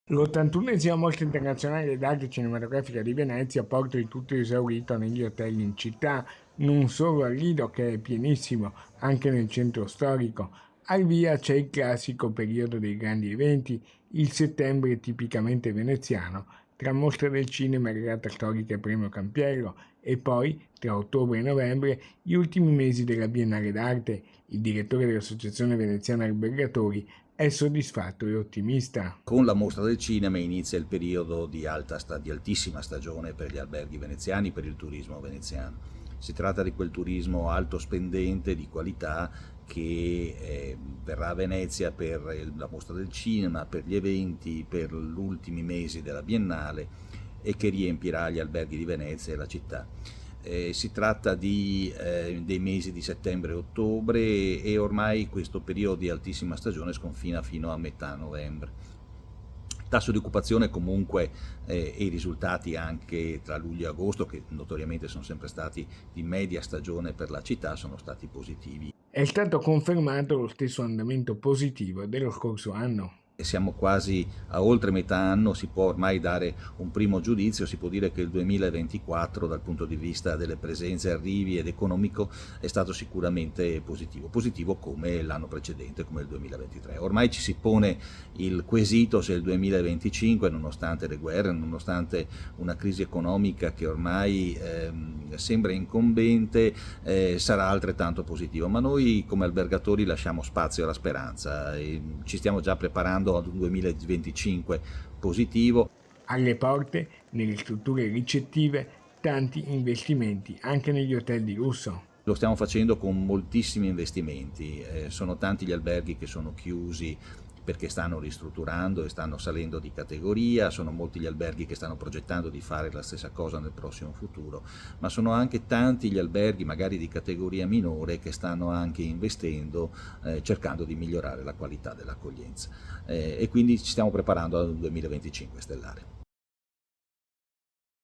L'81esima Mostra internazionale d'arte cinematografica di Venezia porta il tutto esaurito negli hotel in città, non solo al Lido che è pienissimo, anche nel centro storico. Al via c'è il classico periodo dei grandi eventi, il settembre tipicamente veneziano, tra Mostra del Cinema e Regata Storica e Premio Campiello, e poi, tra ottobre e novembre, gli ultimi mesi della Biennale d'Arte. Il direttore dell'Associazione Veneziana Albergatori è soddisfatto e ottimista. Con la mostra del cinema inizia il periodo di altissima stagione per gli alberghi veneziani, per il turismo veneziano. Si tratta di quel turismo alto spendente, di qualità, che verrà a Venezia per la mostra del cinema, per gli eventi, per gli ultimi mesi della Biennale e che riempirà gli alberghi di Venezia e la città. Si tratta dei mesi di settembre e ottobre e ormai questo periodo di altissima stagione sconfina fino a metà novembre. Il tasso di occupazione comunque e i risultati anche tra luglio e agosto, che notoriamente sono sempre stati di media stagione per la città, sono stati positivi. È stato confermato lo stesso andamento positivo dello scorso anno. Siamo quasi a oltre metà anno, si può ormai dare un primo giudizio, si può dire che il 2024 dal punto di vista delle presenze, arrivi ed economico è stato sicuramente positivo come l'anno precedente, come il 2023. Ormai ci si pone il quesito se il 2025, nonostante le guerre, nonostante una crisi economica che ormai sembra incombente, sarà altrettanto positivo, ma noi come albergatori lasciamo spazio alla speranza e ci stiamo già preparando ad un 2025 positivo. Alle porte, nelle strutture ricettive, tanti investimenti, anche negli hotel di lusso. Lo stiamo facendo con moltissimi investimenti, sono tanti gli alberghi che sono chiusi perché stanno ristrutturando e stanno salendo di categoria, sono molti gli alberghi che stanno progettando di fare la stessa cosa nel prossimo futuro, ma sono anche tanti gli alberghi magari di categoria minore che stanno anche investendo, cercando di migliorare la qualità dell'accoglienza e quindi ci stiamo preparando al 2025 stellare.